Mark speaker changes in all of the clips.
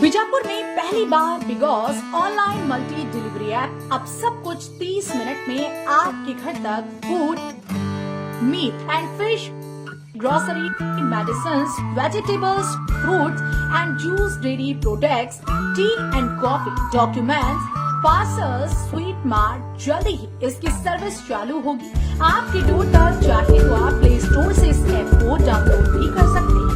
Speaker 1: बीजापुर में पहली बार बिगॉस ऑनलाइन मल्टी डिलीवरी ऐप। अब सब कुछ 30 मिनट में आपके घर तक। Food, meat and fish, grocery, medicines, vegetables, fruits and juice, dairy products, tea and coffee, documents, parcels, sweet mart. जल्दी ही इसकी सर्विस चालू होगी आपके डोर तक। चाहे तो आप प्ले स्टोर से इस ऐप को डाउनलोड भी कर सकते हैं।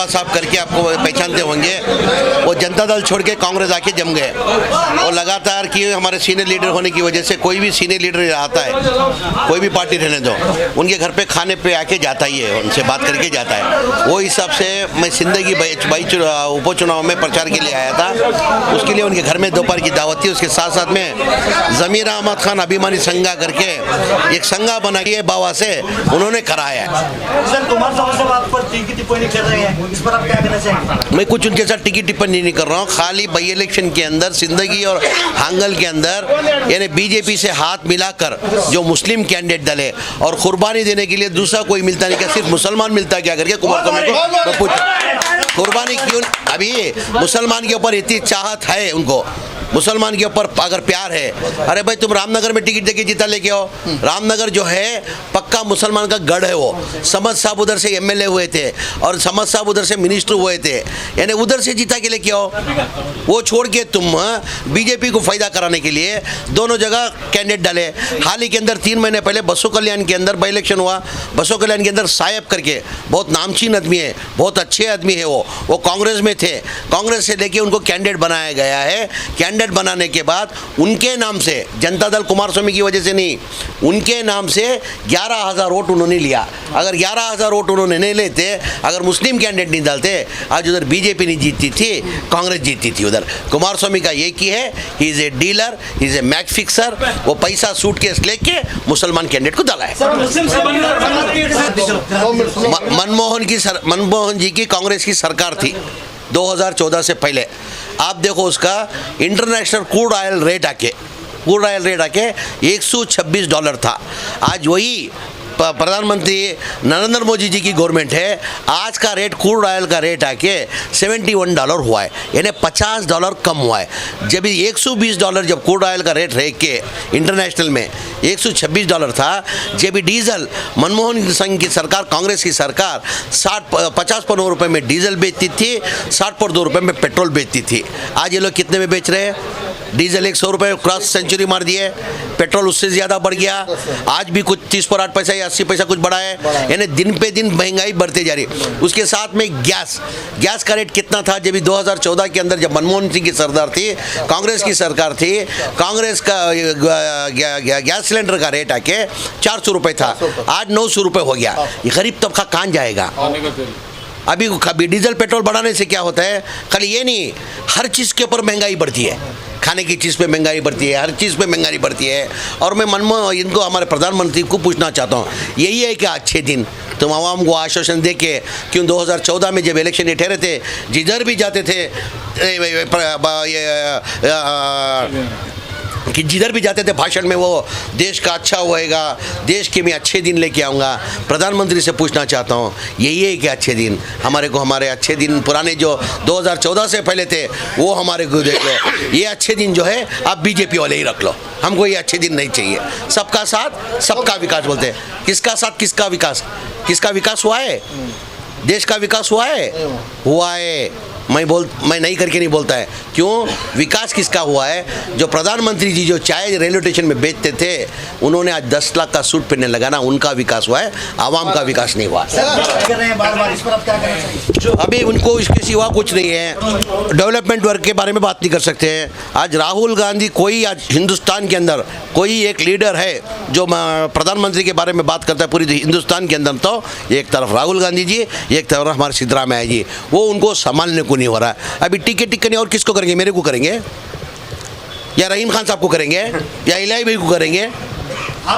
Speaker 2: साफ करके आपको पहचानते होंगे, वो जनता दल छोड़ के कांग्रेस आके जम गए। और लगातार कि हमारे सीनियर लीडर होने की वजह से कोई भी सीनियर लीडर आता है, कोई भी पार्टी रहने दो, उनके घर पे खाने पे आके जाता ही है, उनसे बात करके जाता है। वो हिसाब से मैं जिंदगी उपचुनाव में प्रचार के लिए आया था, उसके लिए उनके घर में दोपहर की दावत थी। उसके साथ साथ में ज़मीर अहमद खान अभिमानी संघा करके एक संघा बना के बाबा से उन्होंने कराया।
Speaker 3: सर, कुमार साहब आप पर तीखी टिप्पणी कर रहे हैं, इस पर आप क्या कहना चाहेंगे?
Speaker 2: मैं कुछ उनके साथ टिकी टिप्पणी नहीं कर रहा हूँ, खाली बाई इलेक्शन के अंदर जिंदगी और हांगल के अंदर यानी बीजेपी से हाथ मिलाकर जो मुस्लिम कैंडिडेट दले और कुर्बानी देने के लिए दूसरा कोई मिलता नहीं, क्या सिर्फ मुसलमान मिलता क्या करके कुमार स्वामी को मैं पूछा कुर्बानी क्यों? अभी मुसलमान के ऊपर इतनी चाहत है उनको, मुसलमान के ऊपर अगर प्यार है, अरे भाई तुम रामनगर में टिकट देके जीता लेके आओ। रामनगर जो है पक्का मुसलमान का गढ़ है। वो समद साहब उधर से एमएलए हुए थे और समद साहब उधर से मिनिस्टर हुए थे, यानी उधर से जीता के लेके आओ। वो छोड़ के तुम बीजेपी को फायदा कराने के लिए दोनों जगह कैंडिडेट डाले। हाल ही के अंदर 3 महीने पहले बसो कल्याण के अंदर बाई इलेक्शन हुआ। बसो कल्याण के अंदर साहेब करके बहुत नामचीन आदमी है, बहुत अच्छे आदमी है। वो कांग्रेस में थे, कांग्रेस से लेके उनको कैंडिडेट बनाया गया है। कैंडिडेट बनाने के बाद उनके नाम से, जनता दल कुमार स्वामी की वजह से नहीं, उनके नाम से 11,000 वोट उन्होंने लिया। अगर 11,000 वोट उन्होंने नहीं लेते, अगर मुस्लिम कैंडिडेट नहीं डालते, आज उधर बीजेपी नहीं जीतती थी, कांग्रेस जीतती थी। उधर कुमार स्वामी का एक ही है, he is a dealer, he is a match fixer. वो पैसा सूटकेस लेके मुसलमान कैंडिडेट को डाला है। मनमोहन जी की कांग्रेस की सरकार थी 2014 से पहले। आप देखो उसका इंटरनेशनल क्रूड ऑयल रेट आके $126 था। आज वही प्रधानमंत्री नरेंद्र मोदी जी की गवर्नमेंट है, आज का रेट क्रूड ऑयल का रेट आके $71 हुआ है, यानी $50 कम हुआ है। जब $120 जब क्रूड ऑयल का रेट रह के इंटरनेशनल में $126 था, जब डीजल मनमोहन सिंह की सरकार, कांग्रेस की सरकार 50 रुपये में डीजल बेचती थी, 60 रुपये में पेट्रोल बेचती थी। आज ये लोग कितने में बेच रहे हैं? डीजल 100 रुपये क्रॉस सेंचुरी मार दिए, पेट्रोल उससे ज़्यादा बढ़ गया। आज भी कुछ 30 पैसा या 80 पैसा कुछ बढ़ा है, यानी दिन पे दिन महंगाई बढ़ती जा रही। उसके साथ में गैस का रेट कितना था जब 2014 के अंदर, जब मनमोहन सिंह की सरकार थी, कांग्रेस की सरकार थी, कांग्रेस का गैस सिलेंडर का रेट आके 400 रुपये था, आज 900 रुपये हो गया। ये गरीब तबका कहाँ जाएगा? अभी डीजल पेट्रोल बढ़ाने से क्या होता है? खाली ये नहीं, हर चीज़ के ऊपर महंगाई बढ़ती है, खाने की चीज़ पे महंगाई बढ़ती है, हर चीज़ पे महंगाई बढ़ती है। और मैं इनको हमारे प्रधानमंत्री को पूछना चाहता हूँ, यही है क्या अच्छे दिन? तुम आवाम को आश्वासन दे के क्यों 2014 में जब इलेक्शन ये ठहरे थे, जिधर भी जाते थे कि जिधर भी जाते थे भाषण में वो देश का अच्छा होएगा, देश के मैं अच्छे दिन लेके आऊँगा। प्रधानमंत्री से पूछना चाहता हूँ, यही है कि अच्छे दिन हमारे अच्छे दिन पुराने जो 2014 से पहले थे वो हमारे को देख लो। ये अच्छे दिन जो है आप बीजेपी वाले ही रख लो, हमको ये अच्छे दिन नहीं चाहिए। सबका साथ सबका विकास बोलते हैं, किसका साथ किसका विकास? किसका विकास हुआ है? देश का विकास हुआ है। मैं नहीं करके नहीं बोलता है, क्यों? विकास किसका हुआ है? जो प्रधानमंत्री जी जो चाय रेलवे स्टेशन में बेचते थे, उन्होंने आज 10 लाख का सूट पहनने लगा ना, उनका विकास हुआ है, आवाम का विकास नहीं हुआ। अभी उनको इसके सिवा कुछ नहीं है। डेवलपमेंट वर्क के बारे में बात नहीं कर सकते हैं। आज राहुल गांधी, कोई आज हिंदुस्तान के अंदर कोई एक लीडर है जो प्रधानमंत्री के बारे में बात करता है पूरी हिंदुस्तान के अंदर, तो एक तरफ राहुल गांधी जी, एक तरफ हमारे सिद्धरामैया जी, वो उनको संभालने को नहीं हो रहा। अभी टिकट और किसको करेंगे? मेरे को करेंगे या रहीम खान साहब को करेंगे या इलाही भाई को करेंगे?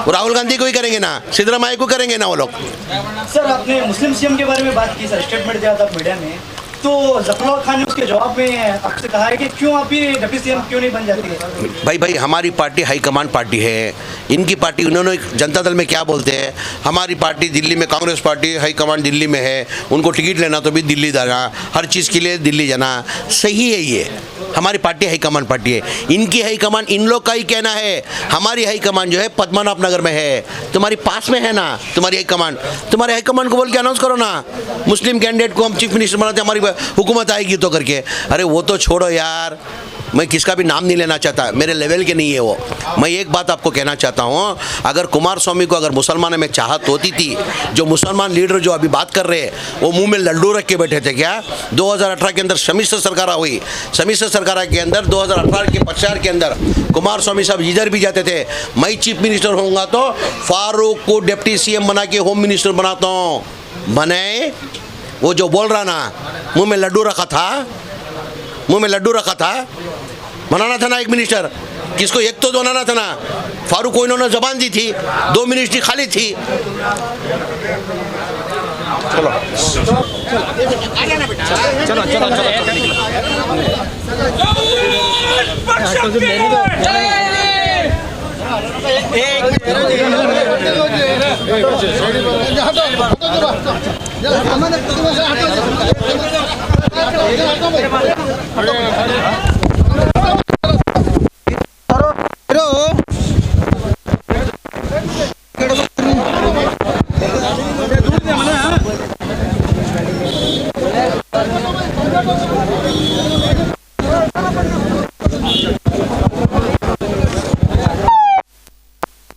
Speaker 2: राहुल गांधी को ही करेंगे ना, सिद्धरामैया को करेंगे ना वो लोग।
Speaker 3: सर, आपने मुस्लिम सीएम के बारे में बात की, सर स्टेटमेंट दिया था मीडिया में, तो ज़फरुल्लाह खान ने उसके जवाब में आपसे कहा है कि क्यों आप ये डिप्टी सीएम क्यों नहीं बन जाती है? भाई
Speaker 2: हमारी पार्टी हाईकमान पार्टी है, इनकी पार्टी, उन्होंने जनता दल में क्या बोलते हैं, हमारी पार्टी दिल्ली में, कांग्रेस पार्टी हाईकमान दिल्ली में है, उनको टिकट लेना तो भी दिल्ली जाना, हर चीज़ के लिए दिल्ली जाना, सही है। ये हमारी पार्टी हाईकमान पार्टी है, इनकी हाईकमान इन लोग का ही कहना है। हमारी हाईकमान जो है पद्मनाभ नगर में है, तुम्हारी पास में है ना तुम्हारी हाईकमान। तुम्हारे हाईकमान को बोल के अनाउंस करो ना, मुस्लिम कैंडिडेट को हम चीफ मिनिस्टर बनाते, हमारी हुकूमत आएगी तो करके। अरे वो तो छोड़ो यार, मैं किसका भी नाम नहीं लेना चाहता, मेरे लेवल के नहीं है वो। मैं एक बात आपको कहना चाहता हूँ, अगर कुमार स्वामी को अगर मुसलमानों में चाहत होती थी, जो मुसलमान लीडर जो अभी बात कर रहे हैं वो मुंह में लड्डू रख के बैठे थे क्या? 2018 के अंदर समिश्र सरकार हुई, समिश्र सरकार के अंदर 2018 के पश्चात के अंदर कुमार स्वामी साहब इधर भी जाते थे, मैं चीफ मिनिस्टर होऊंगा तो फारूक को डिप्टी सीएम बना के होम मिनिस्टर बनाता हूँ। बने वो जो बोल रहा ना, मुंह में लड्डू रखा था, मुंह में लड्डू रखा था, बनाना था ना एक मिनिस्टर, किसको एक तो बनाना था ना। फारूक को इन्होंने जबान दी थी, 2 मिनिस्ट्री खाली थी। चलो
Speaker 4: चलो चलो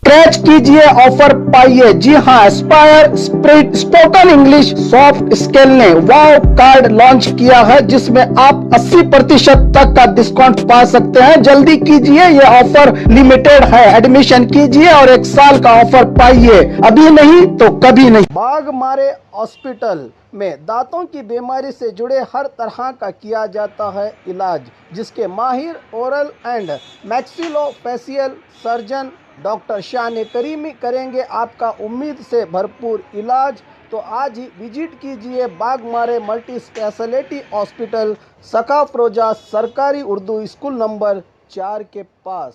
Speaker 5: स्क्रैच कीजिए, ऑफर पाइए। जी हाँ, Aspire spoken English soft skill ने वाव कार्ड लॉन्च किया है, जिसमें आप 80% तक का डिस्काउंट पा सकते हैं। जल्दी कीजिए, ये ऑफर लिमिटेड है। एडमिशन कीजिए और 1 साल का ऑफर पाइए, अभी नहीं तो कभी नहीं। बाघमारे हॉस्पिटल में दांतों की बीमारी से जुड़े हर तरह का किया जाता है इलाज, जिसके माहिर oral and maxillofacial surgeon doctor शान करीमी करेंगे आपका उम्मीद से भरपूर इलाज। तो आज ही विजिट कीजिए बाघमारे मल्टी स्पेशलिटी हॉस्पिटल, सकाफरोजा सरकारी उर्दू स्कूल नंबर 4 के पास।